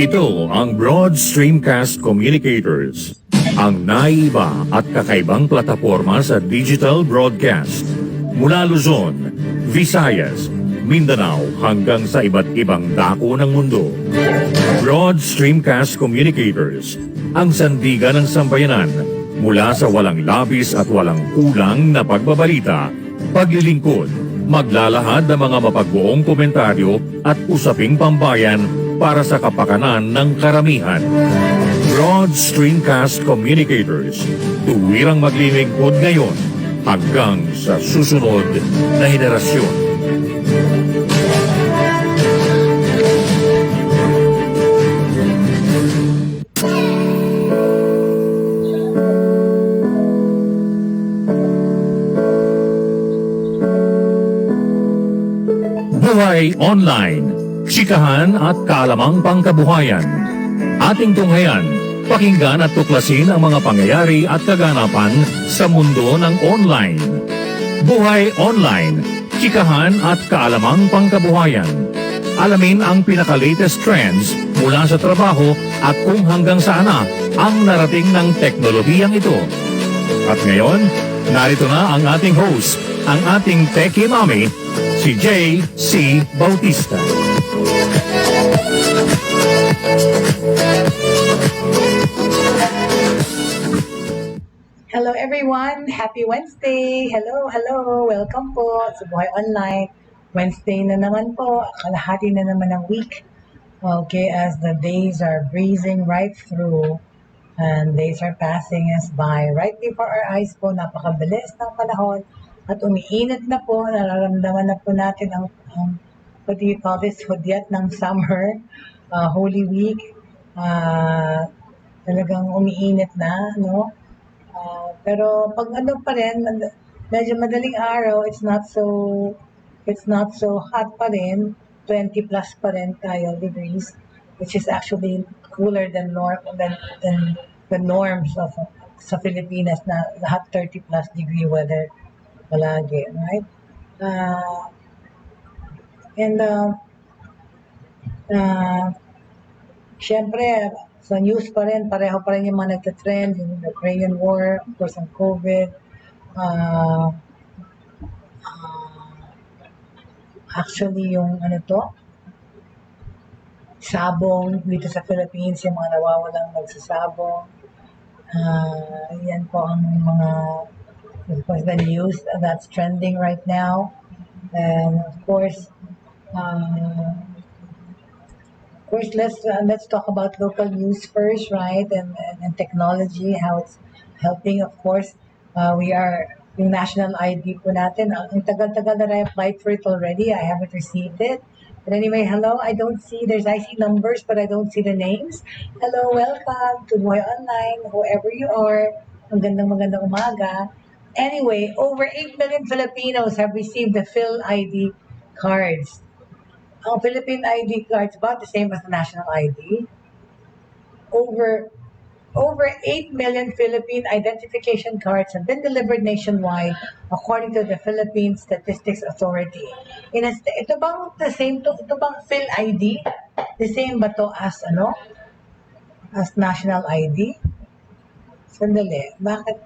Ito ang Broad Stream Cast Communicators, ang naiba at kakaibang plataporma sa digital broadcast. Mula Luzon, Visayas, Mindanao hanggang sa iba't ibang dako ng mundo. Broad Stream Cast Communicators, ang sandigan ng sambayanan mula sa walang labis at walang kulang na pagbabalita, paglilingkod, maglalahad ng mga mapagbuong komentaryo at usaping pambayan para sa kapakanan ng karamihan. Broad Stream Cast Communicators, tuwirang maglilingkod ngayon hanggang sa susunod na henerasyon. Buhay Online, Chikahan at kaalamang pangkabuhayan. Ating tunghayan, pakinggan at tuklasin ang mga pangyayari at kaganapan sa mundo ng online. Buhay Online, Chikahan at kaalamang pangkabuhayan. Alamin ang pinaka-latest trends mula sa trabaho at kung hanggang saan na ang narating ng teknolohiyang ito. At ngayon, narito na ang ating host, ang ating Techiemommy, si Jaye C. Bautista. Hello everyone! Happy Wednesday! Hello! Welcome po sa Buhay Online. Wednesday na naman po, kalahati na naman ng week. Okay, as the days are breezing right through and days are passing us by. Right before our eyes po, napakabilis ng panahon at umiinit na po, nararamdaman na po natin ang what do you call this, hudyat ng summer, Holy Week. Talagang umiinit na, no? Pero pag ano pa rin, medyo madaling araw, it's not so hot pa rin, 20 plus pa rin tayo degrees, which is actually cooler than the norms of sa Pilipinas na lahat 30 plus degree weather palagi, right? Siyempre, sa news pa rin, pareho pa rin yung mga nagtatrend, yung Ukrainian war, of course, ang COVID. Actually, yung sabong dito sa Philippines, yung mga nawawalang nagsasabong. Yan po ang mga, of course, the news that's trending right now. And of course, let's talk about local news first, right? And technology, how it's helping. Of course, we are yung national ID po natin. Ang tagal-tagal na I applied for it already. I haven't received it. But anyway, hello. I see numbers, but I don't see the names. Hello, welcome to Buhay Online, whoever you are. Magandang umaga. Anyway, over 8 million Filipinos have received the PhilID cards. Ang Philippine ID cards about the same as the national ID. Over 8 million Philippine identification cards have been delivered nationwide according to the Philippine Statistics Authority. Ito bang the same to? Ito bang PhilID? The same ba to as as national ID? Sandali, bakit?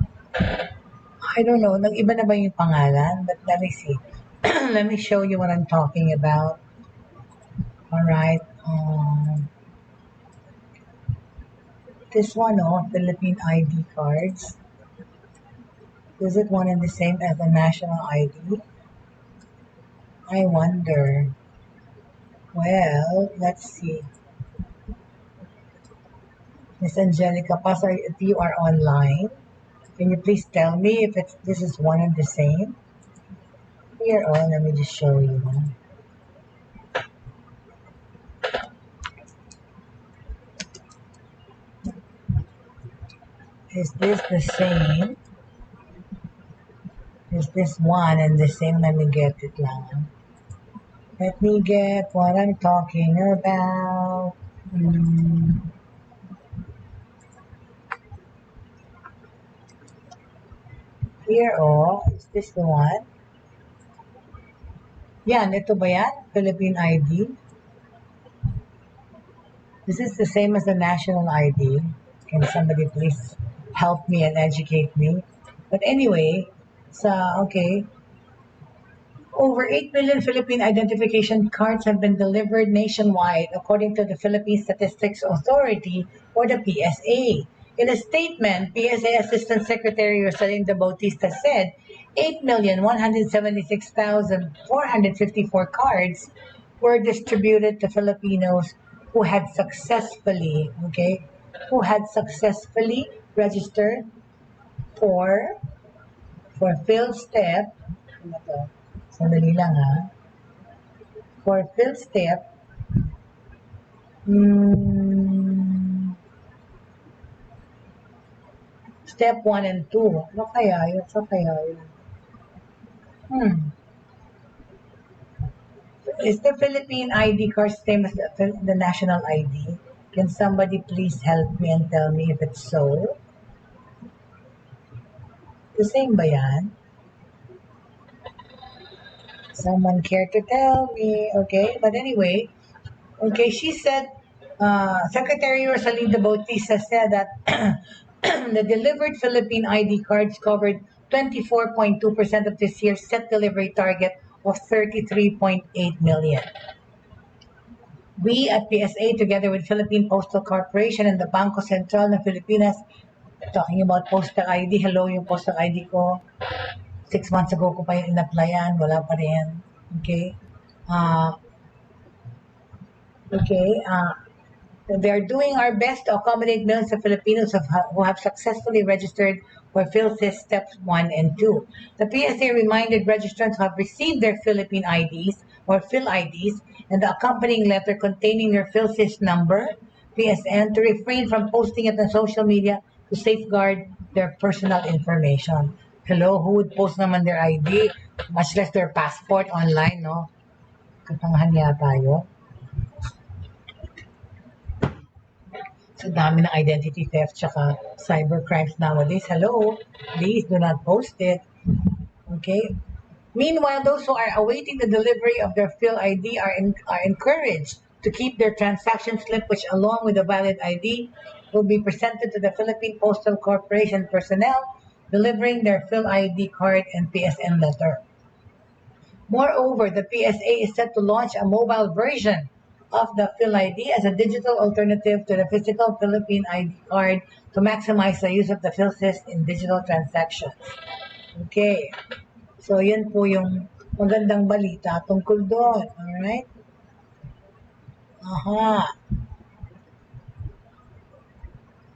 I don't know, nag-iba na ba yung pangalan? But let me see. Let me show you what I'm talking about. Alright, this one, Philippine ID cards. Is it one and the same as the national ID? I wonder. Well, let's see. Miss Angelica Pasar, if you are online, can you please tell me if this is one and the same? Here, let me just show you. Is this the same? Is this one and the same? Let me get it lang. Let me get what I'm talking about. Here, is this the one? Yan, ito ba yan? Philippine ID? This is the same as the national ID. Can somebody please help me and educate me? But anyway, okay. Over 8 million Philippine identification cards have been delivered nationwide, according to the Philippine Statistics Authority, or the PSA. In a statement, PSA Assistant Secretary Rosalinda Bautista said 8,176,454 cards were distributed to Filipinos who had successfully, registered for field step, ano to? Sandali lang ha. For field step, step 1 and 2. Ano kaya yun? Sa kaya yun? Is the Philippine ID card same as the national ID? Can somebody please help me and tell me if it's so? The same ba yan? Someone care to tell me? Okay, but anyway, okay, she said, Secretary Rosalinda Bautista said that the delivered Philippine ID cards covered 24.2% of this year's set delivery target of 33.8 million. We at PSA, together with Philippine Postal Corporation and the Bangko Sentral ng Pilipinas, talking about postal ID, hello yung postal ID ko. 6 months ago ko pa yung in-applyan, wala pa rin. Okay? We are doing our best to accommodate millions of Filipinos who have successfully registered for PhilSys Steps 1 and 2. The PSA reminded registrants who have received their Philippine IDs or PhilIDs and the accompanying letter containing their PhilSys number, PSN, to refrain from posting it on social media to safeguard their personal information. Hello, who would post naman their ID, much less their passport online, no? Katangahan tayo. So dami ng identity theft tsaka cyber crimes nowadays. Hello, please do not post it. Okay? Meanwhile, those who are awaiting the delivery of their PhilID are encouraged to keep their transaction slip, which along with a valid ID will be presented to the Philippine Postal Corporation personnel delivering their PhilID card and PSN letter. Moreover, the PSA is set to launch a mobile version of the PhilID as a digital alternative to the physical Philippine ID card to maximize the use of the PhilSys in digital transactions. Okay. So, yun po yung magandang balita tungkol doon. Alright?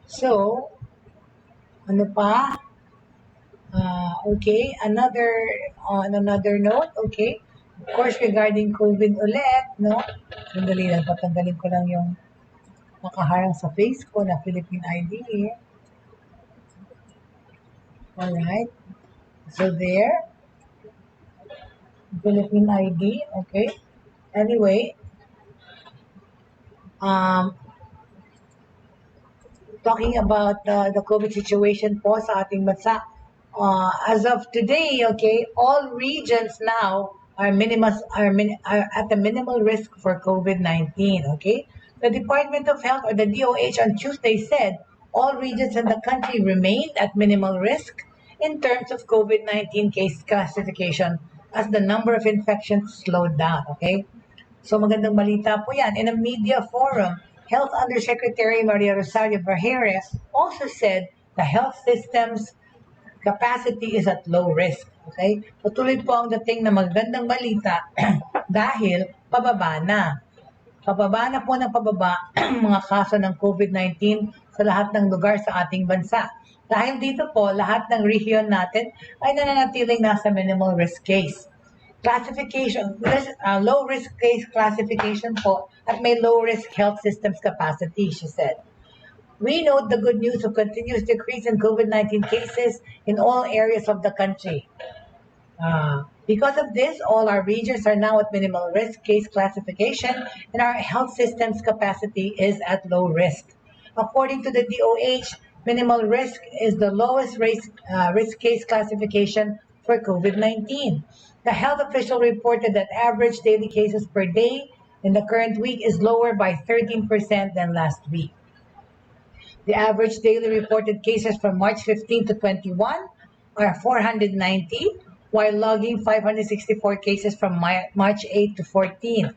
So, ano pa? Okay, on another note, okay, of course, regarding COVID ulit, no? Sandali lang, patanggalin ko lang yung nakaharang sa face ko na Philippine ID. Alright, so there, Philippine ID, okay. Anyway, talking about the COVID situation po sa ating bansa, as of today, okay, all regions now are at the minimal risk for COVID-19, okay? The Department of Health or the DOH on Tuesday said all regions in the country remained at minimal risk in terms of COVID-19 case classification as the number of infections slowed down, okay? So magandang balita po yan. In a media forum, Health Undersecretary Maria Rosario Vergeres also said the health system's capacity is at low risk. Okay? Patuloy po ang dating na magandang balita dahil pababa na. Pababa na po ng pababa mga kaso ng COVID-19 sa lahat ng lugar sa ating bansa. Dahil dito po, lahat ng region natin ay nananatiling nasa minimal risk case. Classification, low risk case classification po at may low risk health systems capacity, she said. We note the good news of continuous decrease in COVID-19 cases in all areas of the country. Because of this, all our regions are now at minimal risk case classification and our health system's capacity is at low risk. According to the DOH, minimal risk is the lowest risk case classification for COVID-19. The health official reported that average daily cases per day in the current week is lower by 13% than last week. The average daily reported cases from March 15 to 21 are 490, while logging 564 cases from March 8 to 14.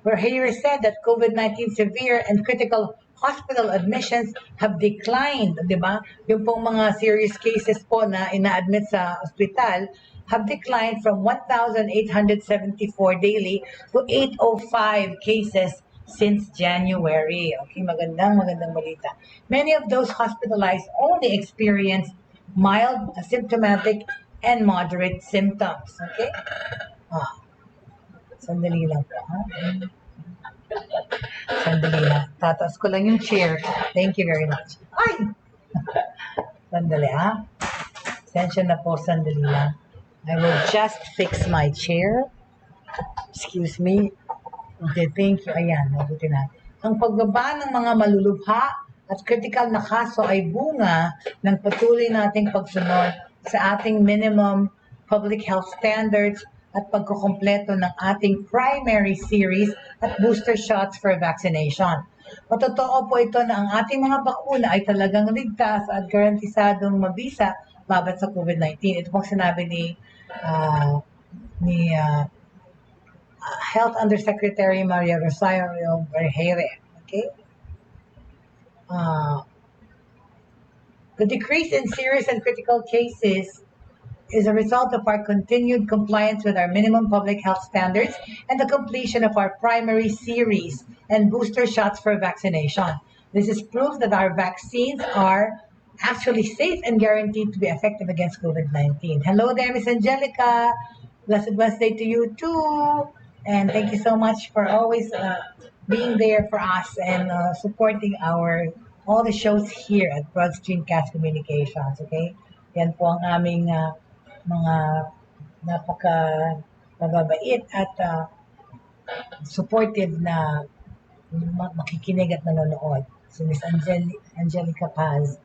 Verheer said that COVID-19 severe and critical hospital admissions have declined, di ba? Yung pong mga serious cases po na ina-admit sa ospital have declined from 1,874 daily to 805 cases since January. Okay, magandang balita. Many of those hospitalized only experienced mild, asymptomatic, and moderate symptoms. Okay? Sandali lang po, ha? Sandali lang. Tataas ko lang yung chair. Thank you very much. Ay! Sandali, ha? Sensya na po, sandali lang. I will just fix my chair. Excuse me. Okay, thank you. Ayan, mabuti na. Ang pagbaba ng mga malulubha at critical na kaso ay bunga ng patuloy nating pagsunod sa ating minimum public health standards at pagkukumpleto ng ating primary series at booster shots for vaccination. Matotoo po ito na ang ating mga bakuna ay talagang ligtas at garantisadong mabisa laban sa COVID-19. Ito pong sinabi ni Health Undersecretary Maria Rosario Verheere. Okay? The decrease in serious and critical cases is a result of our continued compliance with our minimum public health standards and the completion of our primary series and booster shots for vaccination. This is proof that our vaccines are actually safe and guaranteed to be effective against COVID-19. Hello there, Miss Angelica. Blessed Wednesday to you too. And thank you so much for always being there for us and supporting all the shows here at Broad Stream Cast Communications. Okay? Yan po ang aming mga napaka-mababait at supportive na makikinig at nanonood. Si Miss Angelica Paz.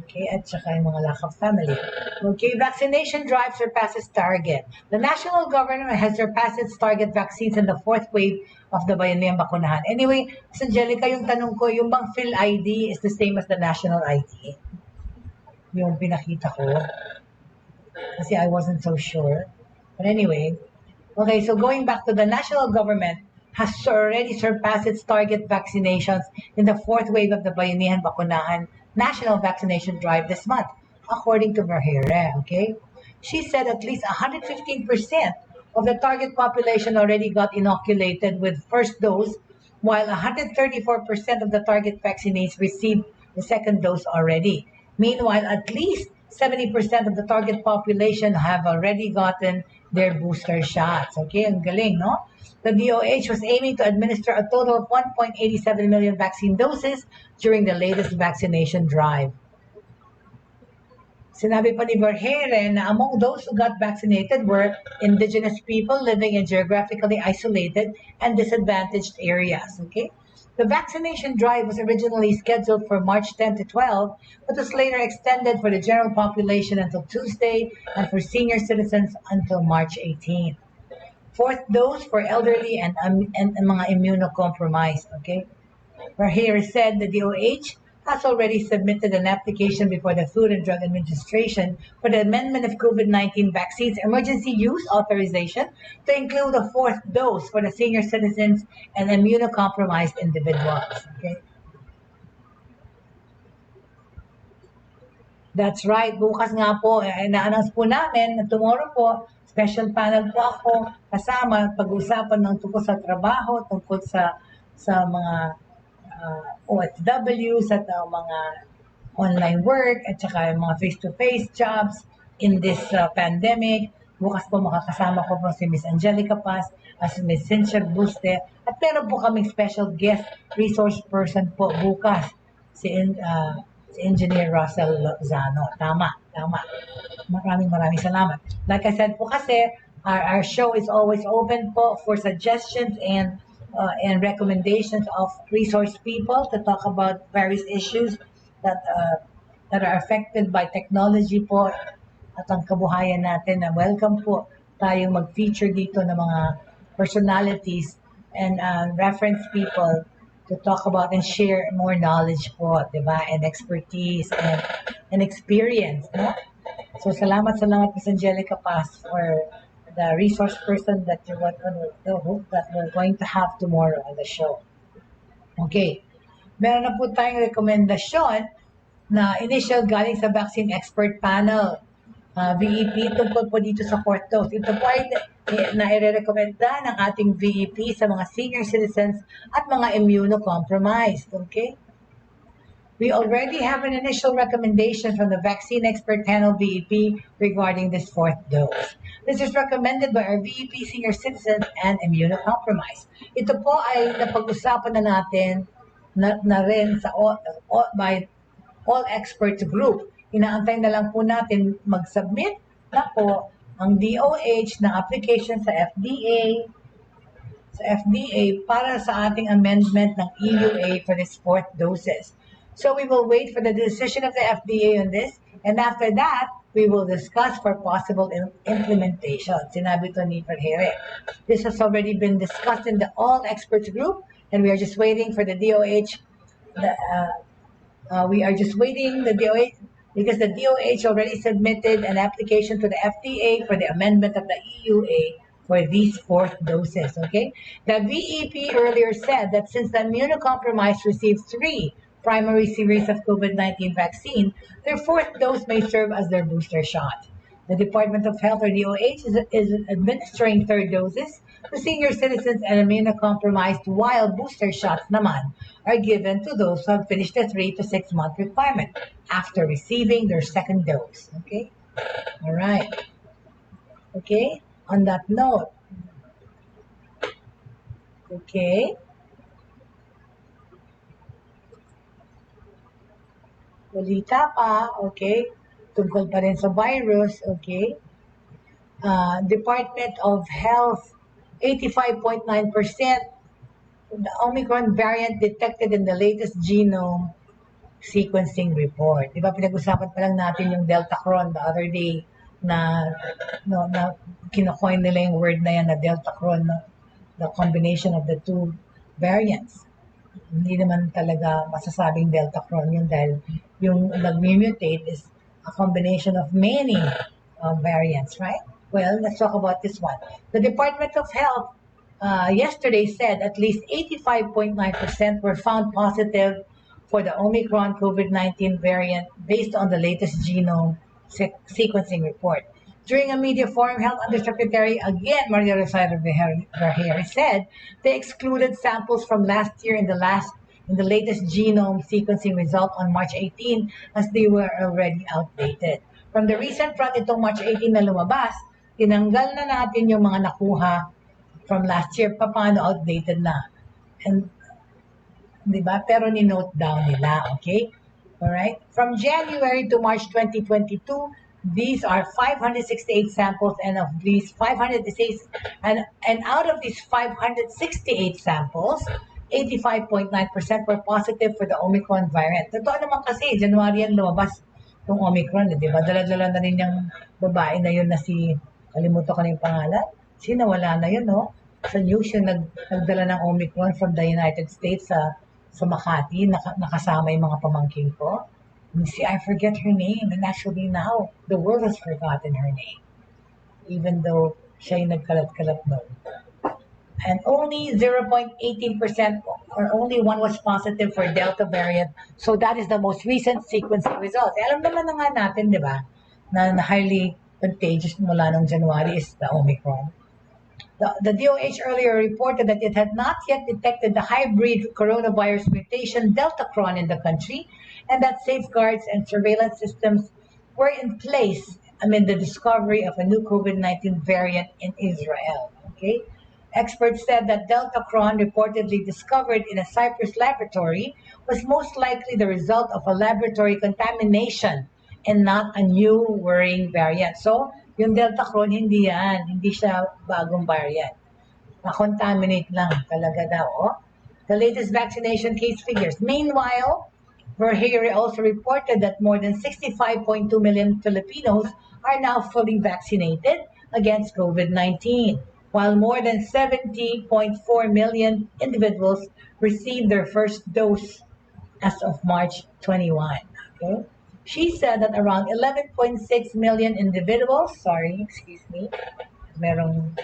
Okay, at saka yung mga Lakap family. Okay, vaccination drive surpasses target. The national government has surpassed its target vaccines in the fourth wave of the Bayanihan Bakunahan. Anyway, Miss Angelica, yung tanong ko, yung bang PhilID is the same as the national ID? Yung pinakita ko. Kasi I wasn't so sure. But anyway, okay, so going back to the national government has already surpassed its target vaccinations in the fourth wave of the Bayanihan Bakunahan national vaccination drive this month, according to Verheere. Okay? She said at least 115% of the target population already got inoculated with first dose, while 134% of the target vaccinates received the second dose already. Meanwhile, at least 70% of the target population have already gotten their booster shots. Okay, ang galing, no? The DOH was aiming to administer a total of 1.87 million vaccine doses during the latest vaccination drive. Sinabi pa ni Verheere na among those who got vaccinated were indigenous people living in geographically isolated and disadvantaged areas. Okay? The vaccination drive was originally scheduled for March 10 to 12, but was later extended for the general population until Tuesday and for senior citizens until March 18. Fourth dose for elderly and mga immunocompromised. Okay? Verheere said the DOH has already submitted an application before the Food and Drug Administration for the amendment of COVID-19 vaccines emergency use authorization to include a fourth dose for the senior citizens and immunocompromised individuals. Okay? That's right. Bukas nga po, na-announce po namin na tomorrow po, special panel po ako kasama pag-uusapan ng tungkol sa trabaho, tungkol sa mga OFWs at mga online work at saka mga face-to-face jobs in this pandemic. Bukas po makakasama ko po si Miss Angelica Paz at si Miss Cynthia Buste at meron po kaming special guest resource person po bukas si Engineer Russell Lozano. Tama. Maraming salamat. Like I said po kasi, our show is always open po for suggestions and recommendations of resource people to talk about various issues that are affected by technology po at ang kabuhayan natin. Welcome po tayong mag-feature dito ng mga personalities and reference people to talk about and share more knowledge po, di ba? And expertise and experience, no? So salamat Miss Angelica Paz for the resource person that we're going to have tomorrow on the show. Okay. Meron na po tayong rekomendasyon na initial galing sa vaccine expert panel. VEP tungkol po dito sa fourth dose. Ito po ay nai-recommenda ng ating VEP sa mga senior citizens at mga immunocompromised. Okay? We already have an initial recommendation from the vaccine expert panel VEP regarding this fourth dose. This is recommended by our VEP senior citizens and immunocompromised. Ito po ay napag-usapan na natin na rin sa by all experts group. Inaantay na lang po natin mag-submit na po ang DOH ng application sa FDA para sa ating amendment ng EUA for this fourth doses. So we will wait for the decision of the FDA on this, and after that, we will discuss for possible implementation. Sinabi to ni Ferreira. This has already been discussed in the all experts group, and we are just waiting for the DOH. We are just waiting the DOH because the DOH already submitted an application to the FDA for the amendment of the EUA for these fourth doses. Okay, the VEP earlier said that since the immunocompromised received 3 primary series of COVID-19 vaccine, their fourth dose may serve as their booster shot. The Department of Health, or DOH, is administering third doses to senior citizens and immunocompromised, while booster shots naman are given to those who have finished the 3 to 6 month requirement after receiving their second dose. Okay? All right. Okay? On that note. Okay? Balita pa, okay? Tungkol pa rin sa virus, okay? Department of Health, 85.9%, the Omicron variant detected in the latest genome sequencing report. Di ba, pinag-usapan pa lang natin yung Delta Cron the other day na kinocoin nila yung word na yan na Delta Cron, the combination of the two variants. Hindi naman talaga masasabing Delta Cron yun dahil yung nag-mutate is a combination of many variants, right? Well, let's talk about this one. The Department of Health yesterday said at least 85.9% were found positive for the Omicron COVID-19 variant based on the latest genome sequencing report. During a media forum, Health Undersecretary, again, Maria Rosario Vergeire, said they excluded samples from last year in the latest genome sequencing result on March 18 as they were already outdated. From the recent run itong March 18 na lumabas, tinanggal na natin yung mga nakuha from last year, paano outdated na. And, di ba? Pero ni-note down nila, okay? Alright? From January to March 2022, these are 568 samples, and of these 568, and out of these 568 samples, 85.9% were positive for the Omicron variant. Totoo naman kasi, January yan lumabas yung Omicron, di ba? Dala-dala na rin yung babae na yun na kalimutan ko na yung pangalan. Wala na yun, no? Sa news yung nagdala ng Omicron from the United States sa Makati, nakasama yung mga pamangkin ko. See, I forget her name, and actually now, the world has forgotten her name. Even though siya yung nagkalat-kalat doon. And only 0.18% or only one was positive for Delta variant. So that is the most recent sequencing results. Alam naman na nga natin, di ba, na highly contagious mula noong January is the Omicron. The DOH earlier reported that it had not yet detected the hybrid coronavirus mutation Delta Cron in the country, and that safeguards and surveillance systems were in place amid the discovery of a new COVID-19 variant in Israel. Okay? Experts said that Delta Cron, reportedly discovered in a Cyprus laboratory, was most likely the result of a laboratory contamination and not a new worrying variant. So, yung Delta Cron, hindi yan. Hindi siya bagong variant. Na-contaminate lang talaga daw. Oh. The latest vaccination case figures. Meanwhile, Vergeire also reported that more than 65.2 million Filipinos are now fully vaccinated against COVID-19. while more than 70.4 million individuals received their first dose as of March 21. Okay? She said that around 11.6 million individuals, merong,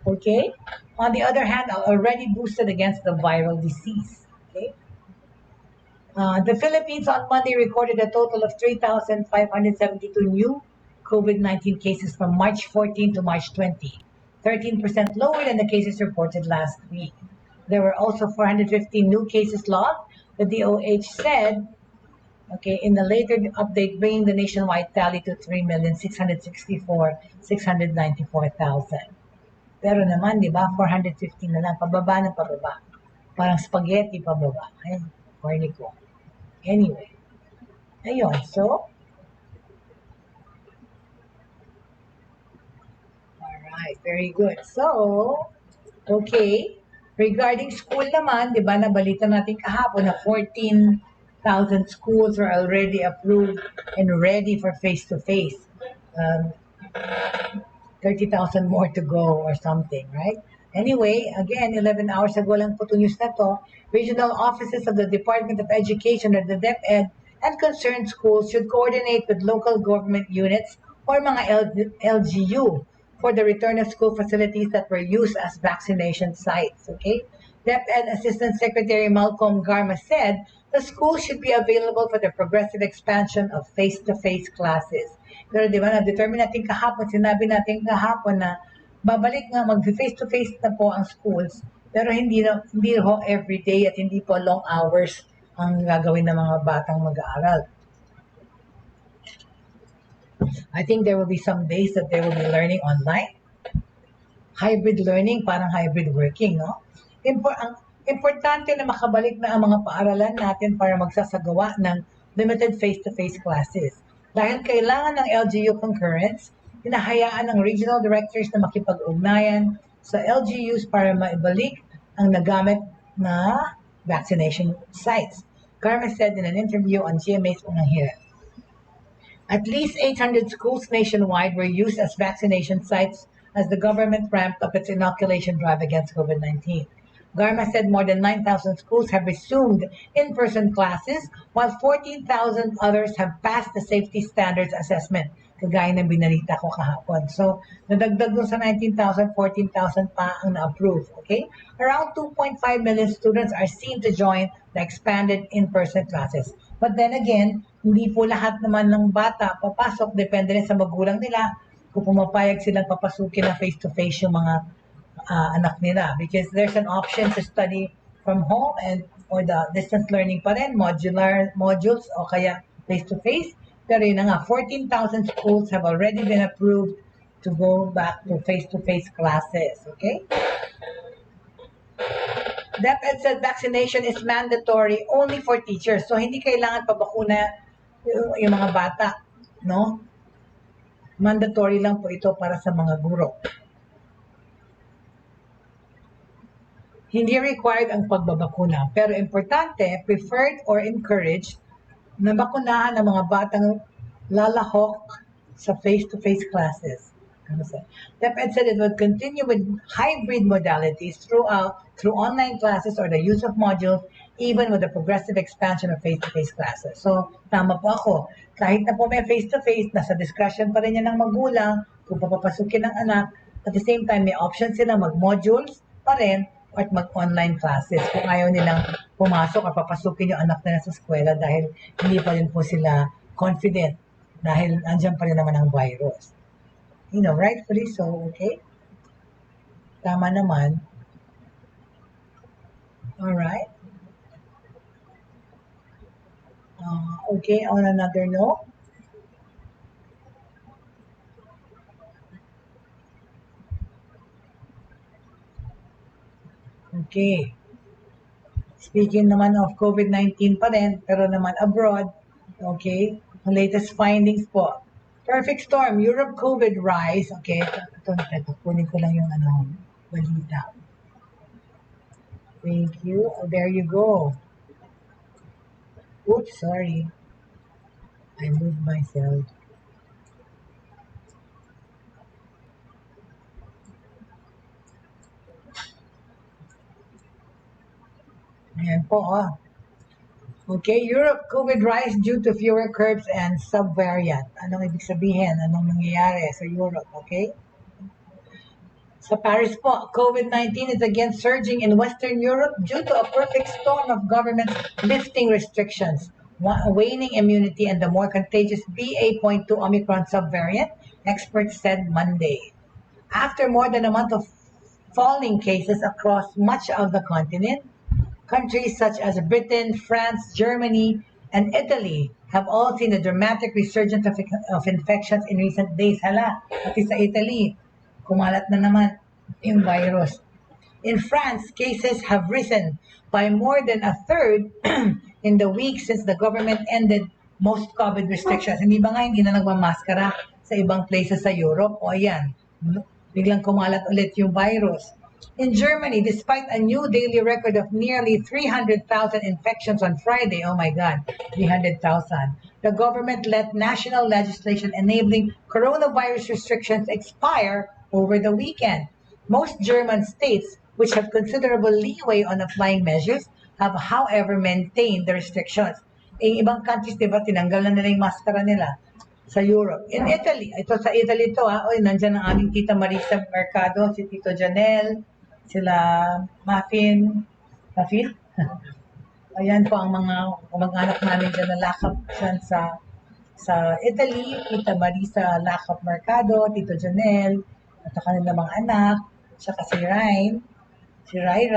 okay, on the other hand, are already boosted against the viral disease. Okay? The Philippines on Monday recorded a total of 3,572 new COVID-19 cases from March 14 to March 20, 13% lower than the cases reported last week. There were also 415 new cases logged, the DOH said, okay, in the later update, bringing the nationwide tally to 3,664,694,000. Pero naman, di ba, 415 na lang, pababa ng pababa. Parang spaghetti pababa. Ay, corny ko. Anyway, ayun, so, alright, very good. So, okay, regarding school naman, di ba, nabalita natin kahapon na 14,000 schools are already approved and ready for face-to-face. 30,000 more to go or something, right? Anyway, again, 11 hours ago lang po itong news na to, regional offices of the Department of Education or the DepEd and concerned schools should coordinate with local government units or mga LGU for the return of school facilities that were used as vaccination sites, okay? DepEd Assistant Secretary Malcolm Garma said the school should be available for the progressive expansion of face-to-face classes. Pero di ba, na-determine natin kahapon, sinabi natin kahapon na babalik nga mag-face-to-face na po ang schools, pero hindi ho everyday at hindi po long hours ang gagawin ng mga batang mag-aaral. I think there will be some days that they will be learning online. Hybrid learning, parang hybrid working, no? Importante na makabalik na ang mga paaralan natin para magsasagawa ng limited face-to-face classes. Dahil kailangan ng LGU concurrence, hinahayaan ng regional directors na makipag-ugnayan sa LGUs para maibalik ang nagamit na vaccination sites. Garma said in an interview on GMA's Unang Hirit. At least 800 schools nationwide were used as vaccination sites as the government ramped up its inoculation drive against COVID-19. Garma said more than 9,000 schools have resumed in-person classes, while 14,000 others have passed the safety standards assessment, kagaya ng binalita ko kahapon. So, nadagdag dun sa 19,000, 14,000 pa ang na-approve, okay? Around 2.5 million students are seen to join the expanded in-person classes. But then again, hindi po lahat naman ng bata papasok, depende rin sa magulang nila kung pumapayag silang papasukin na face-to-face yung mga anak nila, because there's an option to study from home and or the distance learning pa rin, modular modules o kaya face-to-face. Pero yun na nga, 14,000 schools have already been approved to go back to face-to-face classes, okay? DepEd said vaccination is mandatory only for teachers. So, hindi kailangan pabakuna yung mga bata, no? Mandatory lang po ito para sa mga guro. Hindi required ang pagbabakuna, pero importante, preferred or encouraged na bakunahan ang mga batang lalahok sa face-to-face classes. DepEd said it would continue with hybrid modalities through online classes or the use of modules, even with the progressive expansion of face-to-face classes. So, tama po ako. Kahit na po may face-to-face, nasa discretion pa rin yan ng magulang kung papapasukin ng anak. At the same time, may option sila mag-modules pa rin at mag-online classes kung ayaw nilang pumasok at papasukin yung anak nila sa eskwela dahil hindi pa rin po sila confident dahil andyan pa rin naman ang virus. You know, rightfully so, okay? Tama naman. Alright. Okay, on another note, okay. Speaking naman of COVID-19 pa rin, pero naman abroad, okay, ang latest findings po. Perfect storm, Europe COVID rise. Okay, ito, kunin ko lang yung balita. Thank you. Oh, there you go. Oops, sorry. I moved myself. Ayan po, oh. Okay, Europe, COVID rise due to fewer curbs and subvariant. Anong ibig sabihin? Anong nangyayari sa Europe, okay? Sa Paris po, COVID-19 is again surging in Western Europe due to a perfect storm of governments lifting restrictions, waning immunity, and the more contagious BA.2 Omicron subvariant, experts said Monday. After more than a month of falling cases across much of the continent, countries such as Britain, France, Germany, and Italy have all seen a dramatic resurgence of infections in recent days. Hala, pati sa Italy, kumalat na naman yung virus. In France, cases have risen by more than a third in the week since the government ended most COVID restrictions. Hindi ba nga hindi na nagmamaskara sa ibang places sa Europe? O ayan, biglang kumalat ulit yung virus. In Germany, despite a new daily record of nearly 300,000 infections on Friday, oh my God, 300,000, the government let national legislation enabling coronavirus restrictions expire over the weekend. Most German states, which have considerable leeway on applying measures, have however maintained the restrictions. In ibang countries, di ba, tinanggal na nila yung maskara nila sa Europe. In Italy, ito sa Italy to ha, nandyan ang aming Tita Marisa Mercado, si Tito Janelle, sila Muffin, ayan po ang mga mag-anak namin dyan na lakap dyan sa Italy, Tita Marisa Lakap Mercado, Tito Janelle, at ang kanilang mga anak, saka si Ryan, si Rai,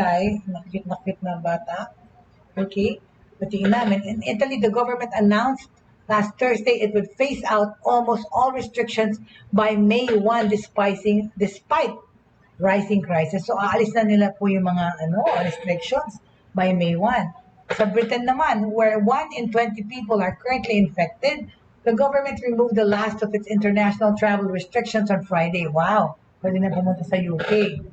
nakit na bata. Okay, patingin namin. In Italy, the government announced last Thursday it would phase out almost all restrictions by May 1 despite rising crisis. So, aalis na nila po yung mga restrictions by May 1. Sa Britain naman, where 1 in 20 people are currently infected, the government removed the last of its international travel restrictions on Friday. Wow, pwede na pumunta sa UK.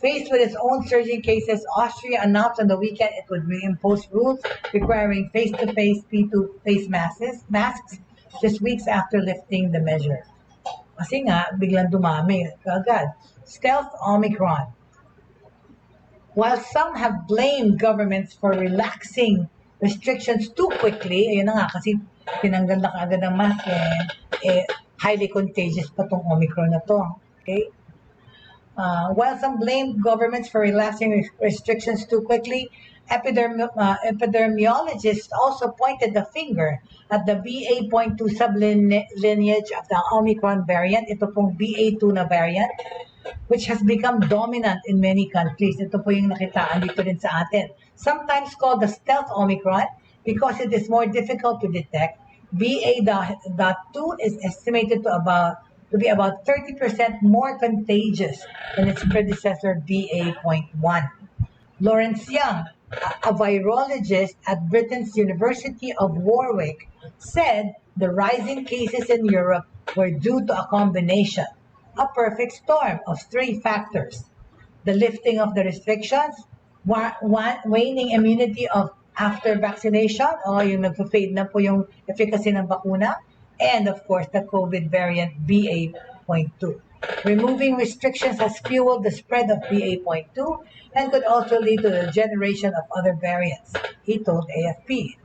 Faced with its own surging cases, Austria announced on the weekend it would reimpose rules requiring face-to-face P2-face masks just weeks after lifting the measure. Kasi nga, biglang dumami agad. Stealth Omicron. While some have blamed governments for relaxing restrictions too quickly, ayun na nga, kasi tinanggal na kaagad ang mask, highly contagious pa tong Omicron na to. Okay? While some blamed governments for relaxing restrictions too quickly, epidemiologists also pointed the finger at the BA.2 sublineage of the Omicron variant, ito pong BA.2 na variant, which has become dominant in many countries. Ito po yung nakitaan dito rin sa atin. Sometimes called the stealth Omicron because it is more difficult to detect. BA.2 is estimated to be about 30% more contagious than its predecessor BA.1. Lawrence Young, a virologist at Britain's University of Warwick, said the rising cases in Europe were due to a combination, a perfect storm of three factors: the lifting of the restrictions, waning immunity after vaccination, yung nagpa-fade na po yung efficacy ng bakuna, and of course the COVID variant BA.2. Removing restrictions has fueled the spread of BA.2 and could also lead to the generation of other variants, he told AFP.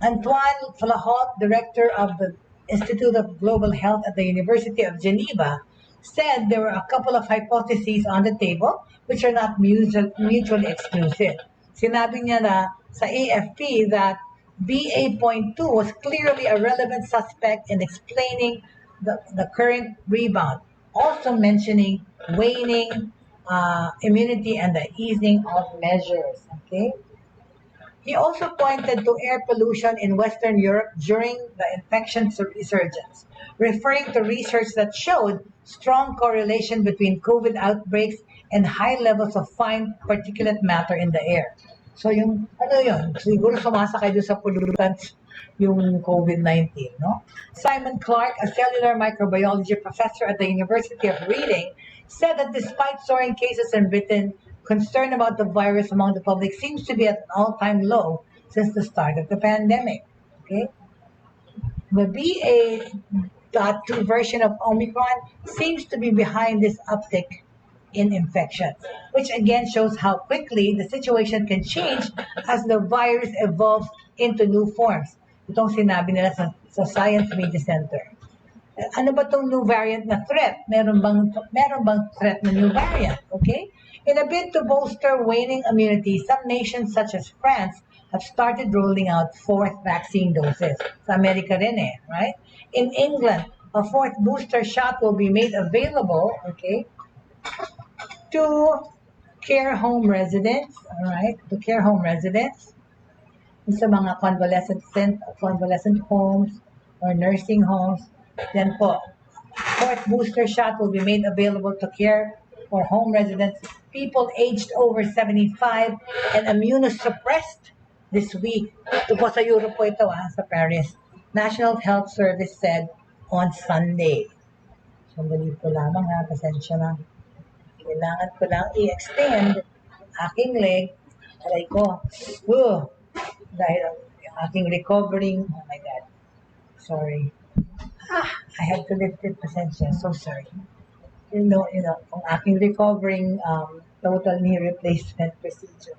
Antoine Flahaut, director of the Institute of Global Health at the University of Geneva, said there were a couple of hypotheses on the table which are not mutually exclusive. Sinabi niya na sa AFP that BA.2 was clearly a relevant suspect in explaining the current rebound, also mentioning waning immunity and the easing of measures. Okay. He also pointed to air pollution in Western Europe during the infection resurgence, referring to research that showed strong correlation between COVID outbreaks and high levels of fine particulate matter in the air. So yung, siguro sumasakay doon sa pollutants yung COVID-19, no? Simon Clark, a cellular microbiology professor at the University of Reading, said that despite soaring cases in Britain, concern about the virus among the public seems to be at an all-time low since the start of the pandemic. Okay? The BA.2 version of Omicron seems to be behind this uptick in infections, which again shows how quickly the situation can change as the virus evolves into new forms. Itong sinabi nila sa Science Media Center. Ano ba tong new variant na threat? Meron bang threat na new variant? Okay? In a bid to bolster waning immunity, some nations such as France have started rolling out fourth vaccine doses. Sa Amerika rin right? In England, a fourth booster shot will be made available, okay, to care home residents, all right, to care home residents, sa mga convalescent homes or nursing homes. Then po, fourth booster shot will be made available to care for home residents, people aged over 75 and immunosuppressed this week. Ito po sa Europe po ito, sa Paris. National Health Service said on Sunday. Sandali po lamang pasensya na. Kailangan ko lang i-extend aking leg. Aray ko. Dahil yung aking recovering, oh my God. Sorry. I had to lift it, pasensya. So sorry. You know, ang aking recovering total knee replacement procedure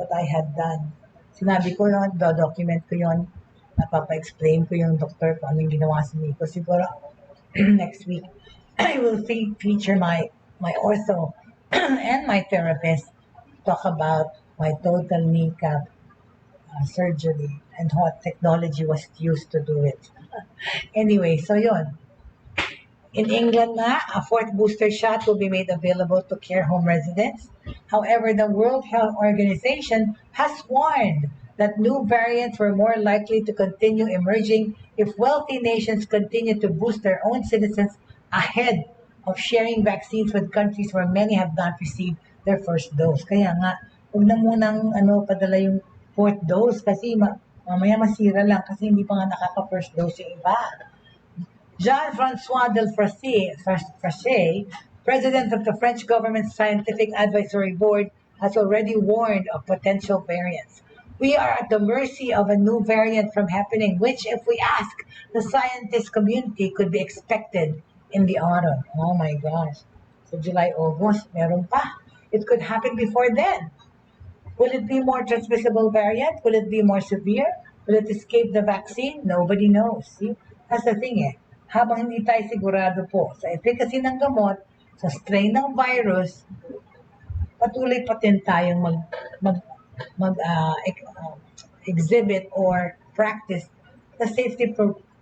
that I had done. Sinabi ko yun, document ko yun, napapa-explain ko yung doktor kung anong ginawa sa knee ko. Siguro, next week, I will feature my ortho and my therapist talk about my total kneecap surgery and what technology was used to do it. Anyway, so yun. In England a fourth booster shot will be made available to care home residents. However, the World Health Organization has warned that new variants were more likely to continue emerging if wealthy nations continue to boost their own citizens ahead of sharing vaccines with countries where many have not received their first dose. Kaya nga, huwag na munang padala yung fourth dose kasi mamaya masira lang kasi hindi pa nga nakaka-first dose yung iba. Jean-François Delfrancais, president of the French government's Scientific Advisory Board, has already warned of potential variants. We are at the mercy of a new variant from happening, which, if we ask the scientist community, could be expected in the autumn. Oh my gosh. So July, August, meron pa. It could happen before then. Will it be more transmissible variant? Will it be more severe? Will it escape the vaccine? Nobody knows. See? That's the thing Habang hindi tayo sigurado po sa efficacy ng gamot, sa strain ng virus, patuloy pa din tayong exhibit or practice the safety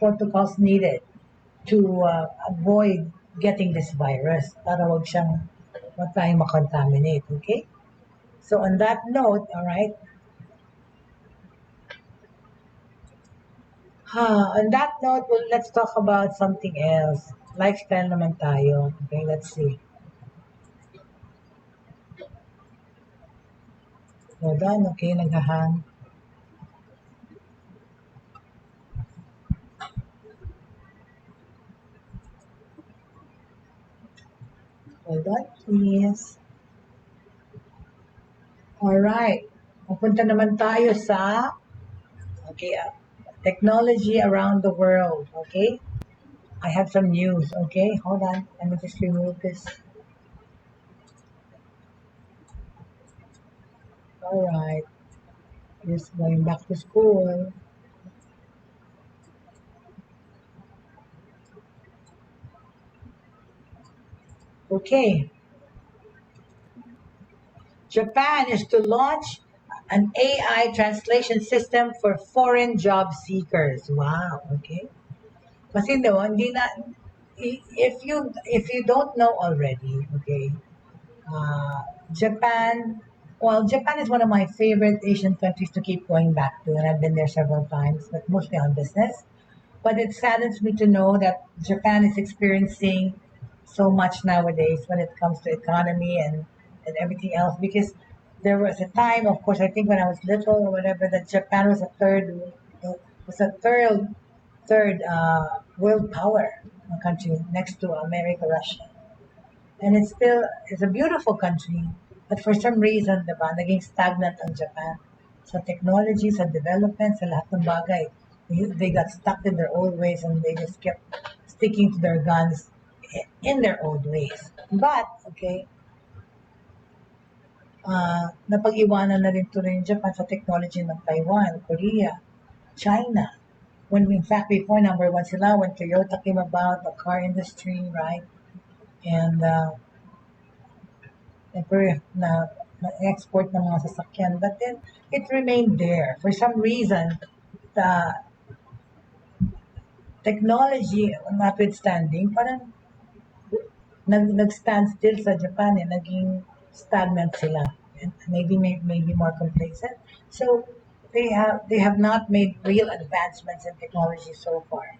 protocols needed to avoid getting this virus para wag tayong makontaminate, okay? So on that note, all right, on that note, let's talk about something else. Lifestyle naman tayo. Okay, let's see. Hold on, okay, naghahang. Hold on, please. Alright. Pupunta naman tayo sa technology around the world. Okay? I have some news. Okay? Hold on. Let me just remove this. Alright. Just going back to school. Okay. Japan is to launch an AI translation system for foreign job seekers. Wow, okay. Kasi if you don't know already, okay, Japan is one of my favorite Asian countries to keep going back to, and I've been there several times, but mostly on business. But it saddens me to know that Japan is experiencing so much nowadays when it comes to economy and everything else, because there was a time, of course, I think when I was little or whatever, that Japan was a third world power country next to America, Russia. And it's a beautiful country, but for some reason, diba, naging stagnant ang Japan. Sa technology, sa development, sa lahat ng bagay. They got stuck in their old ways and they just kept sticking to their guns in their old ways. But, okay, napag-iwanan na rin rin Japan sa technology ng Taiwan, Korea, China. When in fact before number one sila when Toyota came about, the car industry, right? And na export ng mga sasakyan. But then it remained there. For some reason, the technology notwithstanding, parang nag-stand still sa Japan naging stagnant sila. And maybe more complacent. So they have not made real advancements in technology so far.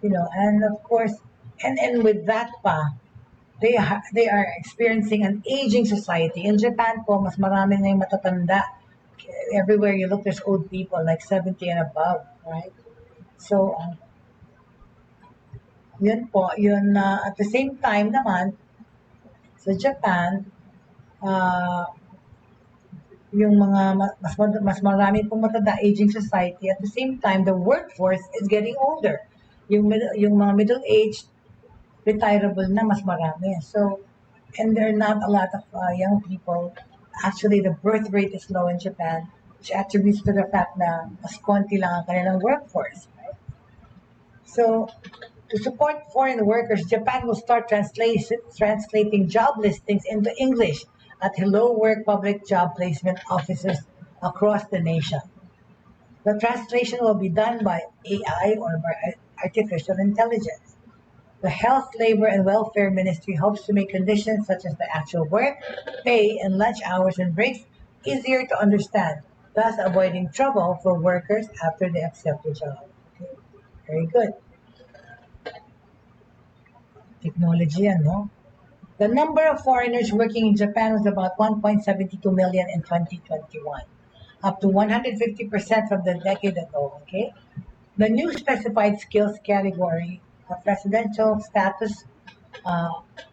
And of course, and with that pa, they are experiencing an aging society. In Japan po, mas marami na yung matatanda. Everywhere you look, there's old people like 70 and above, right? So, yun po, at the same time naman, sa Japan, yung mga mas marami pong matanda, aging society. At the same time, the workforce is getting older. Yung mga middle-aged, retirable na mas marami. So, and there are not a lot of young people. Actually, the birth rate is low in Japan, which attributes to the fact na mas konti lang ang kanilang workforce. Right? So, to support foreign workers, Japan will start translating job listings into English at Hello Work public job placement offices across the nation. The translation will be done by AI or by artificial intelligence. The Health, Labor, and Welfare Ministry hopes to make conditions such as the actual work, pay, and lunch hours and breaks easier to understand, thus avoiding trouble for workers after they accept the job. Okay. Very good. Technology, no? The number of foreigners working in Japan was about 1.72 million in 2021, up to 150% from the decade ago, okay? The new specified skills category of residential status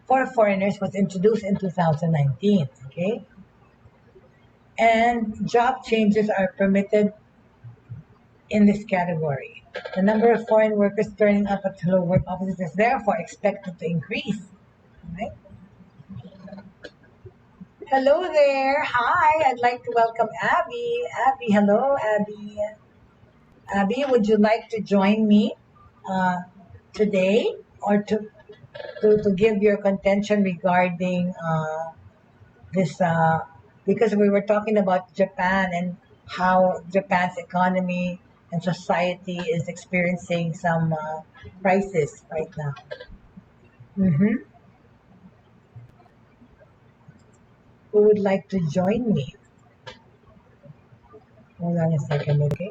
for foreigners was introduced in 2019, okay? And job changes are permitted in this category. The number of foreign workers turning up at Hello Work offices is therefore expected to increase. Right? Hello there. Hi, I'd like to welcome Abby. Abby, hello, Abby. Abby, would you like to join me today or to give your contention regarding this? Because we were talking about Japan and how Japan's economy and society is experiencing some crisis right now. Mm-hmm. Who would like to join me? Hold on a second, okay?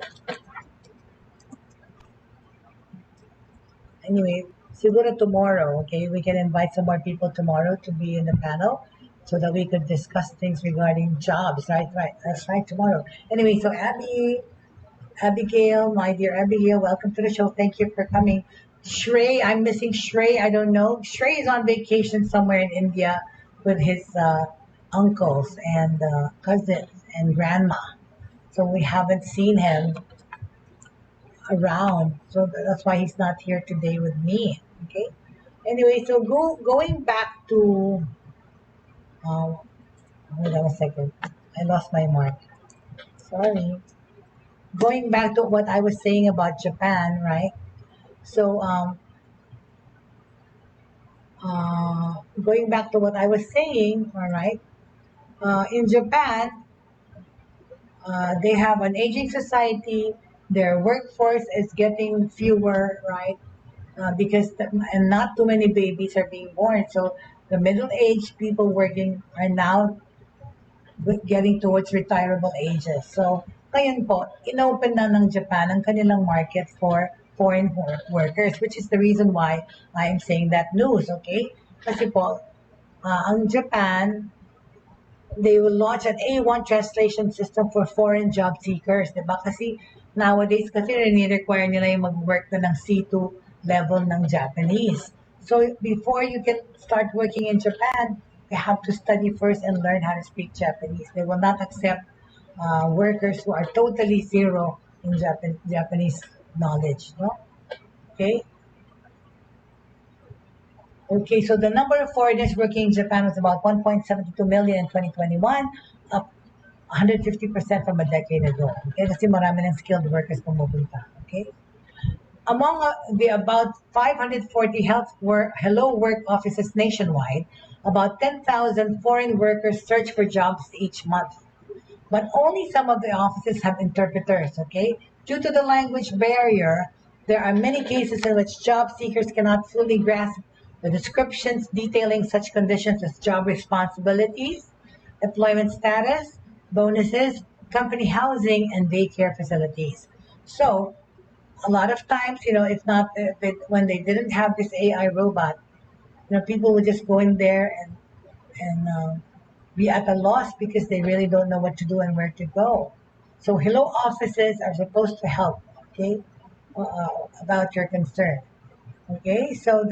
Anyway, siguro tomorrow, okay? We can invite some more people tomorrow to be in the panel so that we could discuss things regarding jobs, right? That's right, tomorrow. Anyway, so Abigail, my dear Abigail, welcome to the show. Thank you for coming. Shrey, I'm missing Shrey. I don't know. Shrey is on vacation somewhere in India with his uncles and cousins and grandma. So we haven't seen him around. So that's why he's not here today with me. Okay. Anyway, so going back to hold on a second. I lost my mark. Sorry. Going back to what I was saying about Japan, right? So going back to what I was saying, all right. In Japan, they have an aging society. Their workforce is getting fewer, right? And not too many babies are being born. So the middle-aged people working are now getting towards retirable ages. So, ngayon po, inopen na ng Japan ang kanilang market for foreign workers, which is the reason why I am saying that news, okay? Kasi po, ang Japan, they will launch an A1 translation system for foreign job seekers, diba? Kasi nowadays, kasi require nila yung mag-work na ng C2 level ng Japanese. So before you can start working in Japan, you have to study first and learn how to speak Japanese. They will not accept workers who are totally zero in Japanese knowledge, no? Okay? Okay, so the number of foreigners working in Japan was about 1.72 million in 2021, up 150% from a decade ago. Okay, kasi marami ng skilled workers pumupunta. Okay? Among the about 540 Hello Work offices nationwide, about 10,000 foreign workers search for jobs each month. But only some of the offices have interpreters, okay? Due to the language barrier, there are many cases in which job seekers cannot fully grasp the descriptions detailing such conditions as job responsibilities, employment status, bonuses, company housing, and daycare facilities. So, a lot of times, when they didn't have this AI robot, people would just go in there and be at a loss because they really don't know what to do and where to go. So hello offices are supposed to help, okay, about your concern. Okay, so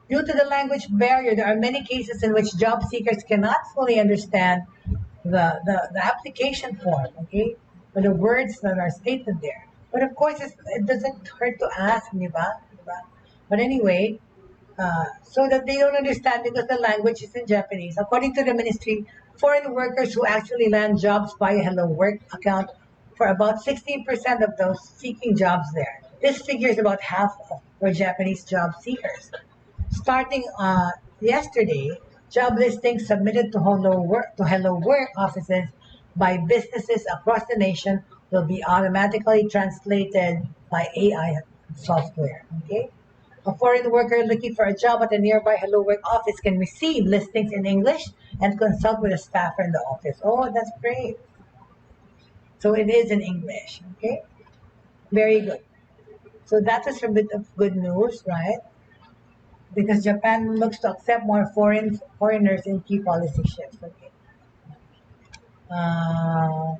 due to the language barrier, there are many cases in which job seekers cannot fully understand the application form, okay, or the words that are stated there. But of course, it doesn't hurt to ask, di ba? But anyway, so that they don't understand because the language is in Japanese. According to the ministry, foreign workers who actually land jobs via Hello Work account for about 16% of those seeking jobs there. This figure is about half for Japanese job seekers. Starting yesterday, job listings submitted to Hello Work offices by businesses across the nation will be automatically translated by AI software. Okay. A foreign worker looking for a job at a nearby Hello Work office can receive listings in English and consult with a staffer in the office. Oh, that's great. So it is in English. Okay. Very good. So that is a bit of good news, right? Because Japan looks to accept more foreigners in key policy shifts. Okay. Uh,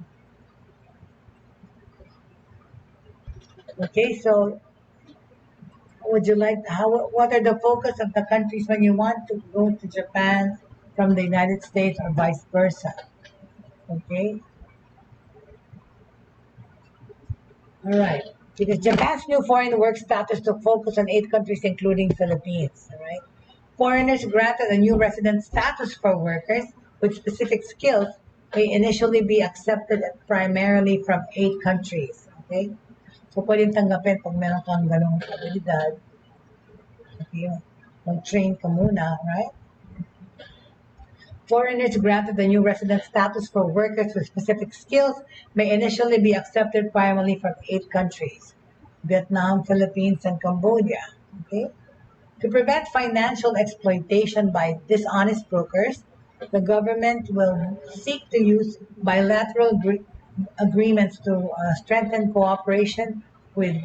okay. So would you like what are the focus of the countries when you want to go to Japan from the United States or vice versa? Okay. All right. Because Japan's new foreign work status took focus on 8 countries, including Philippines. All right. Foreigners granted a new resident status for workers with specific skills may initially be accepted primarily from 8 countries. Okay. So, pwedeng tanggapin pag meron kang ganong abilidad. Okay. Mag-train ka muna, right? Foreigners granted the new resident status for workers with specific skills may initially be accepted primarily from 8 countries: Vietnam, Philippines, and Cambodia. Okay? To prevent financial exploitation by dishonest brokers, the government will seek to use bilateral agreements to strengthen cooperation with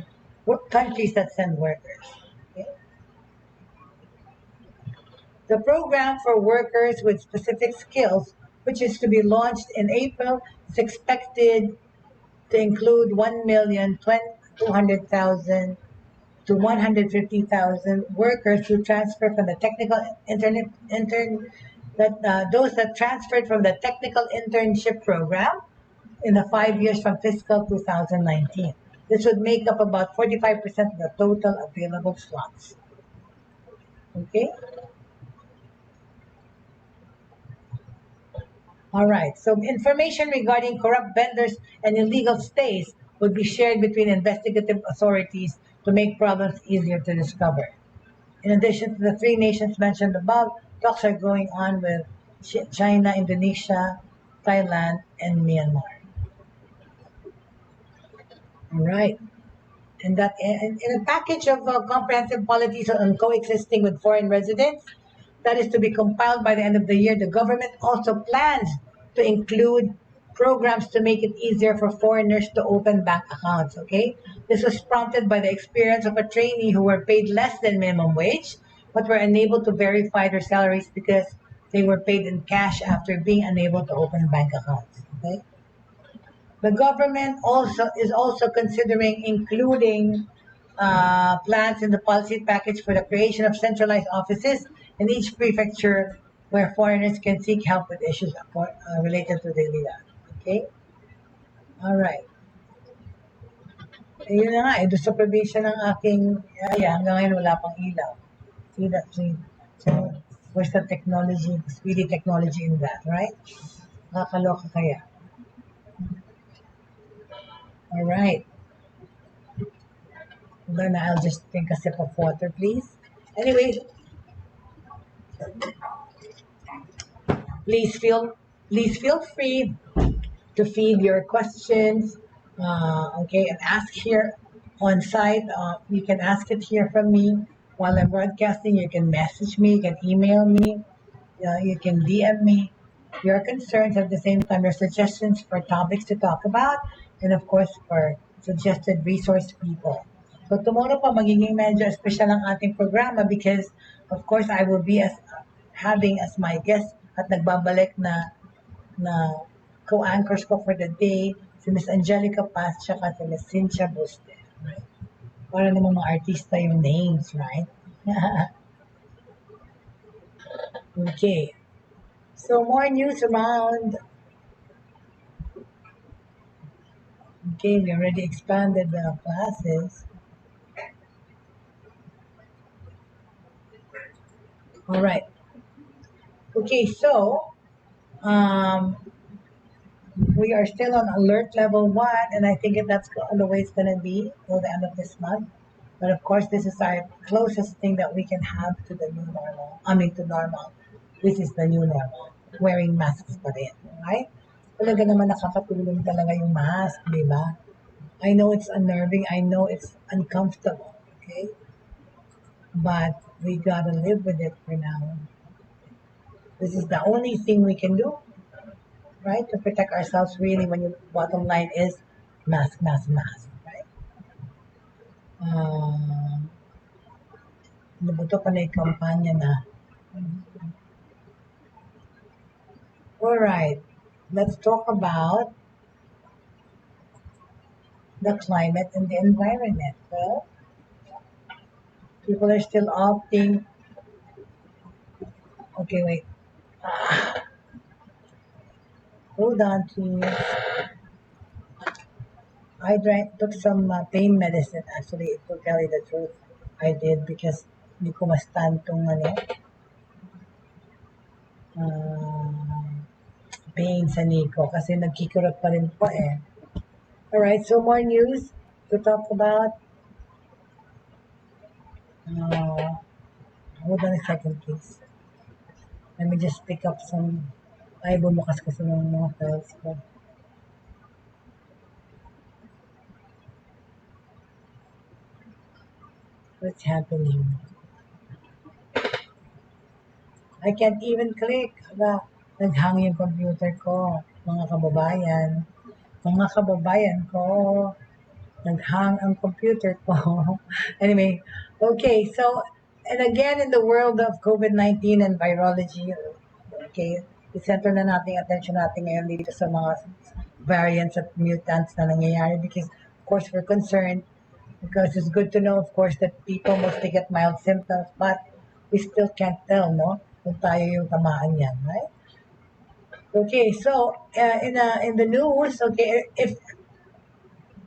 countries that send workers. Okay? The program for workers with specific skills, which is to be launched in April, is expected to include 1,200,000 to 150,000 workers who transfer from the technical those that transferred from the technical internship program in the 5 years from fiscal 2019. This would make up about 45% of the total available slots. Okay. All right. So information regarding corrupt vendors and illegal stays would be shared between investigative authorities to make problems easier to discover. In addition to the 3 nations mentioned above, talks are going on with China, Indonesia, Thailand, and Myanmar. All right. And that in a package of comprehensive policies on coexisting with foreign residents that is to be compiled by the end of the year, the government also plans to include programs to make it easier for foreigners to open bank accounts. Okay, this was prompted by the experience of a trainee who were paid less than minimum wage, but were unable to verify their salaries because they were paid in cash after being unable to open bank accounts. Okay. The government is also considering including plans in the policy package for the creation of centralized offices in each prefecture where foreigners can seek help with issues related to daily life. Okay? All right. Yun na nga, doon sa probinsya ng aking area, hanggang ngayon wala pang ilaw. See that? See? So, where's the technology, speedy technology in that, right? Nakakaloka kaya. All right. Then I'll just take a sip of water, please. Anyway, please feel please feel free to feed your questions. Okay, and ask here on site. You can ask it here from me while I'm broadcasting. You can message me. You can email me. You can DM me your concerns at the same time, your suggestions for topics to talk about, and of course for suggested resource people. So tomorrow pa magiging medyo special ang ating programa because of course I will be as having as my guest at nagbabalik na co-anchors ko for the day si Miss Angelica Paz tsaka si Miss Cynthia Buste. Right? Para namang mga artista yung names, right? Okay. So more news around. Okay, we already expanded the classes. All right. Okay, so we are still on alert level 1, and I think that's the way it's going to be till the end of this month. But of course, this is our closest thing that we can have to the new normal. I mean, to normal. This is the new normal. Wearing masks pa rin, right? Talaga naman nakakatulong talaga yung mask, di ba? I know it's unnerving. I know it's uncomfortable, okay? But we gotta live with it for now. This is the only thing we can do, right? To protect ourselves really when your bottom line is mask, mask, mask, right? Ano ba ito? Panay kampanya na. Alright, let's talk about the climate and the environment. Well, people are still opting. Okay, wait. Hold on, please. I took some pain medicine. Actually, to tell you the truth, I did because hindi ko ma-stand tong pain sa Nico kasi nagkikurot pa rin po eh. Alright, so more news to talk about. Hold on a second, please. Let me just pick up some. Ay, bumukas kasi ng mga files ko. What's happening? I can't even click. Naghang yung computer ko. Mga kababayan. Mga kababayan ko. Naghang ang computer ko. Anyway, okay, so, and again in the world of COVID-19 and virology, okay, i-center na natin attention natin ngayon dito sa mga variants at mutants na nangyayari because of course we're concerned because it's good to know of course that people mostly get mild symptoms but we still can't tell, no? Kung tayo yung tamaan yan, right? Okay, so in the news, okay, if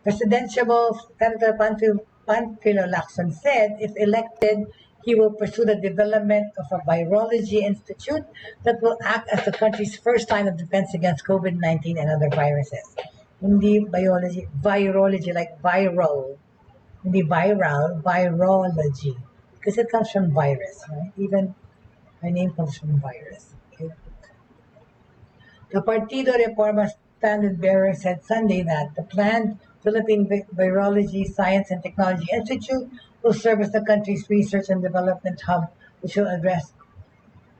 Presidential Senator Panfilo Lacson said if elected, he will pursue the development of a virology institute that will act as the country's first line of defense against COVID-19 and other viruses. Hindi biology, virology, like viral. Hindi viral, virology. Because it comes from virus, right? Even my name comes from virus. Okay? The Partido Reforma standard bearer said Sunday that the planned Philippine Virology Science and Technology Institute will serve as the country's research and development hub, which will address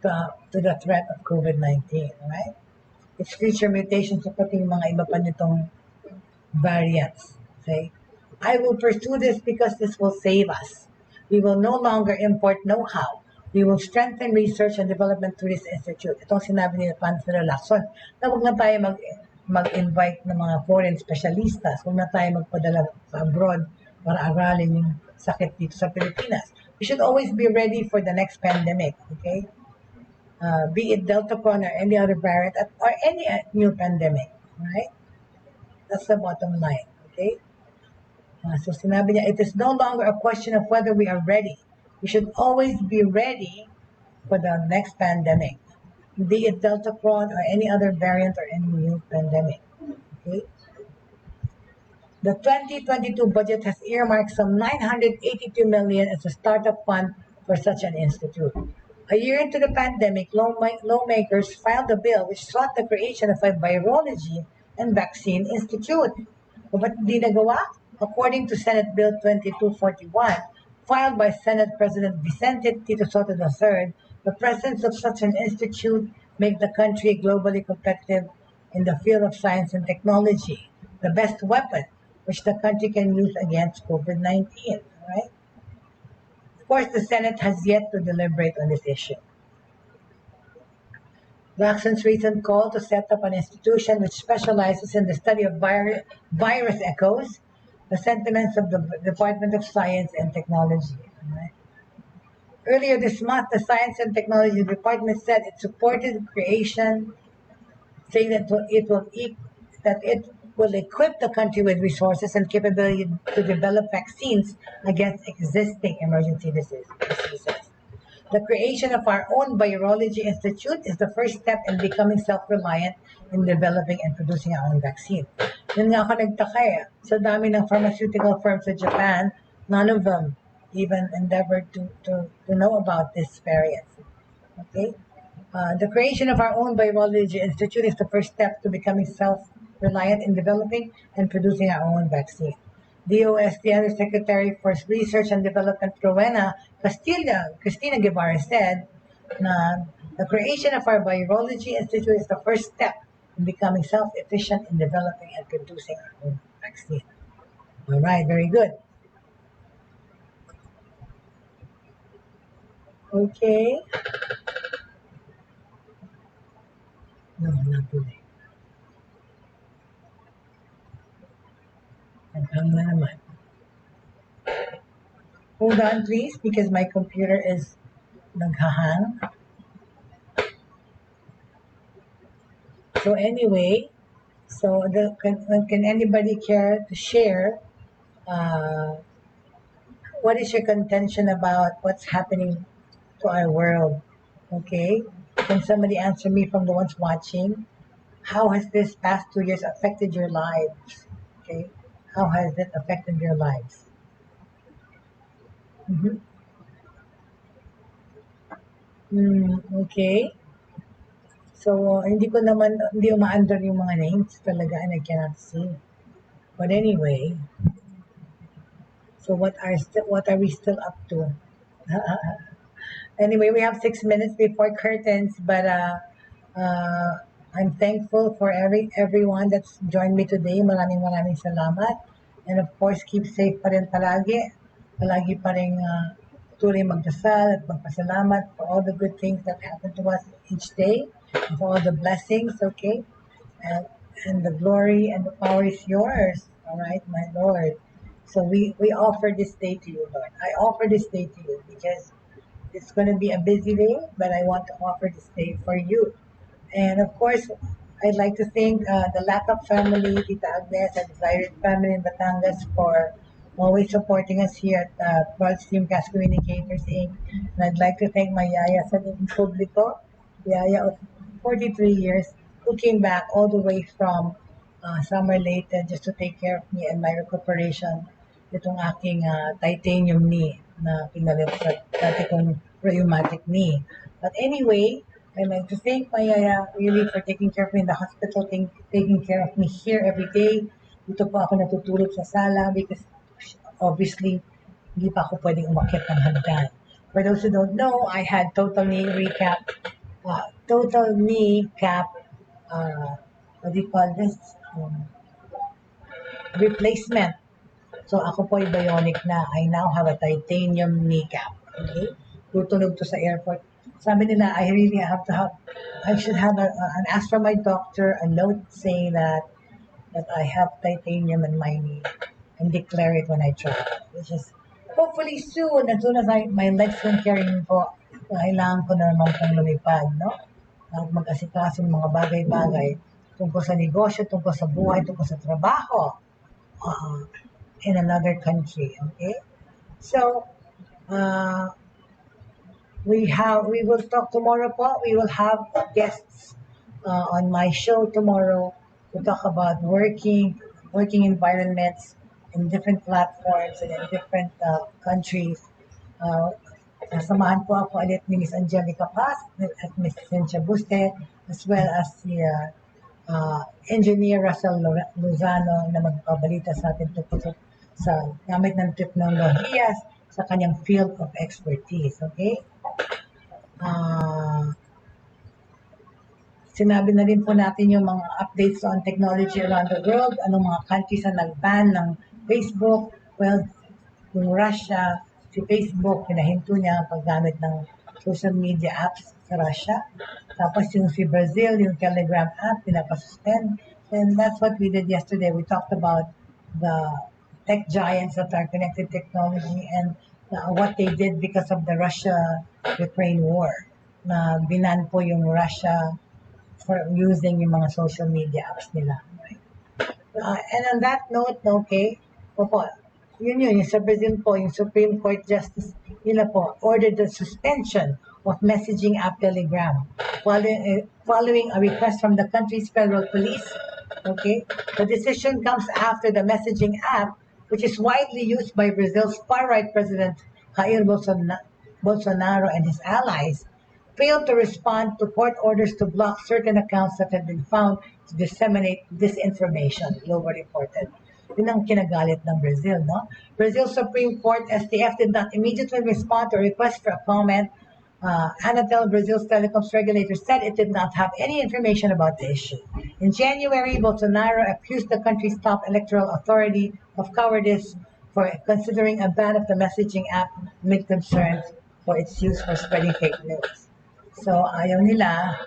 to the threat of COVID-19, right? Its future mutations sa pati mga iba pa nitong variants. Okay? I will pursue this because this will save us. We will no longer import know-how. We will strengthen research and development through this institute. Itong sinabi ni Panfilo Lacson na huwag na tayo mag-invite ng mga foreign specialistas. Huwag na tayo magpadala sa abroad para aralin yung sakit dito sa Pilipinas. We should always be ready for the next pandemic, okay? Be it Deltacron or any other variant or any new pandemic, right? That's the bottom line, okay? So sinabi niya, it is no longer a question of whether we are ready. We should always be ready for the next pandemic, be it Delta Cron or any other variant or any new pandemic. Okay? The 2022 budget has earmarked some 982 million as a startup fund for such an institute. A year into the pandemic, lawmakers filed a bill which sought the creation of a virology and vaccine institute. O ba't di nagawa? According to Senate Bill 2241, filed by Senate President Vicente Tito Soto III, the presence of such an institute make the country globally competitive in the field of science and technology, the best weapon which the country can use against COVID-19, right? Of course, the Senate has yet to deliberate on this issue. Jackson's recent call to set up an institution which specializes in the study of virus echoes the sentiments of the Department of Science and Technology. Right? Earlier this month, the Science and Technology Department said it supported creation, saying that it will equip the country with resources and capability to develop vaccines against existing emergency diseases. The creation of our own Virology Institute is the first step in becoming self-reliant in developing and producing our own vaccine. Yun nga ako nagtaka eh. Sa dami ng pharmaceutical firms sa Japan, none of them even endeavored to know about this variant. Okay? The creation of our own Virology Institute is the first step to becoming self-reliant in developing and producing our own vaccine. DOST Undersecretary for Research and Development Rowena Cristina Guevara said na the creation of our Virology Institute is the first step in becoming self-efficient in developing and producing our own vaccine. All right, very good. Okay. No, not today. Hanggang na naman. Hold on, please, because my computer is naghahang. So anyway, can anybody care to share what is your contention about what's happening to our world? Okay, can somebody answer me from the ones watching? How has this past 2 years affected your lives? Okay, how has it affected your lives? Okay. So, hindi uma-under yung mga names talaga and I cannot see. But anyway, so what are we still up to? Anyway, we have 6 minutes before curtains, but I'm thankful for everyone that's joined me today. Maraming salamat. And of course, keep safe pa rin palagi. Palagi pa rin tuloy magdasal at magpasalamat for all the good things that happen to us each day, and for all the blessings, okay? And the glory and the power is yours, all right, my Lord. So we offer this day to you, Lord. I offer this day to you because it's going to be a busy day, but I want to offer this day for you. And of course, I'd like to thank the Laptop family, Tita Agnes, and the Zyrate family in Batangas for always supporting us here at Broad Stream Cast Communicators, Inc. And I'd like to thank my yaya sa publiko, yaya of 43 years, who came back all the way from Summer Leyte just to take care of me and my recuperation. Itong aking titanium knee na pinalit sa dati kong rheumatic knee. But anyway, I'd like to thank my yaya really for taking care of me in the hospital, taking care of me here every day. Dito po ako natutulog sa sala because obviously, hindi pa ako pwedeng umakyat ng hagdan. For those who don't know, I had total knee cap, what do you call this? Replacement. So ako po ay bionic na. I now have a titanium kneecap. Okay? Tutunog to sa airport. Sabi nila, I should have an ask from my doctor, a note saying that I have titanium in my knee and declare it when I travel. Which is hopefully soon, as soon as my legs can carry me po, kailangan ko na naman pong lumipad, no? At mag-asikaso ng mga bagay-bagay tungkol sa negosyo, tungkol sa buhay, tungkol sa trabaho. In another country, okay? So, we will talk tomorrow po. We will have guests on my show tomorrow to talk about working environments in different platforms and in different countries. Samahan po ako ulit ni Miss Angelica Paz at Miss Cynthia Buste, as well as si Engineer Russell Lozano na magpabalita sa atin tungkol sa gamit ng teknolohiyas sa kanyang field of expertise. Okay? Sinabi na rin po natin yung mga updates on technology around the world, anong mga countries na nag-ban ng Facebook. Well, yung Russia, si Facebook, pinahinto niya ang paggamit ng social media apps sa Russia. Tapos yung si Brazil, yung Telegram app, pinapasuspend. And that's what we did yesterday. We talked about the tech giants that are connected technology and what they did because of the Russia-Ukraine war. Na binan po yung Russia for using yung mga social media apps nila. Right? And on that note, okay, po, yung sa Brazil po, yung Supreme Court Justice nila po ordered the suspension of messaging app Telegram following a request from the country's federal police. Okay, the decision comes after the messaging app, which is widely used by Brazil's far-right President Jair Bolsonaro and his allies, failed to respond to court orders to block certain accounts that had been found to disseminate disinformation, Global reported. Yun ang kinagalit ng Brazil, no? Brazil's Supreme Court, STF, did not immediately respond to a request for a comment. Anatel, Brazil's telecoms regulator, said it did not have any information about the issue. In January, Bolsonaro accused the country's top electoral authority of cowardice for considering a ban of the messaging app amid concerns for its use for spreading fake news. So, ayaw nila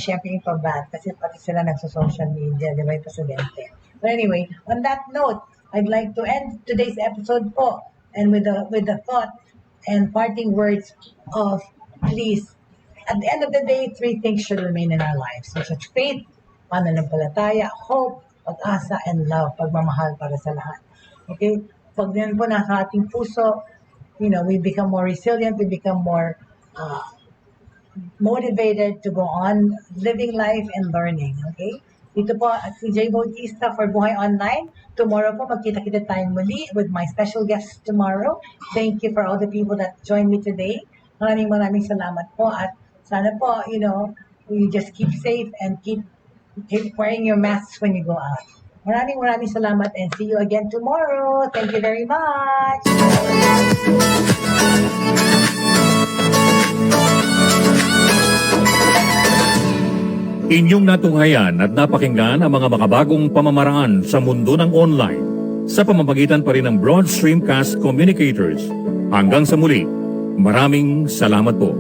syempre ipaban kasi pati sila nagsa-social media, di ba, yung presidente. But anyway, on that note, I'd like to end today's episode po and with the thought and parting words of please, at the end of the day, 3 things should remain in our lives. So, such faith, pananampalataya, hope, pag-asa, and love, pagmamahal para sa lahat. Okay? Pag yan po nasa ating puso, we become more resilient, we become more motivated to go on living life and learning. Okay? Dito po si Jay Bautista for Buhay Online. Tomorrow po magkita-kita tayong muli with my special guests tomorrow. Thank you for all the people that joined me today. Maraming salamat po at sana po, you just keep safe and keep wearing your masks when you go out. Maraming salamat and see you again tomorrow. Thank you very much. Inyong natunghayan at napakinggan ang mga makabagong pamamaraan sa mundo ng online sa pamamagitan pa rin ng Broad Stream Cast Communicators. Hanggang sa muli, maraming salamat po.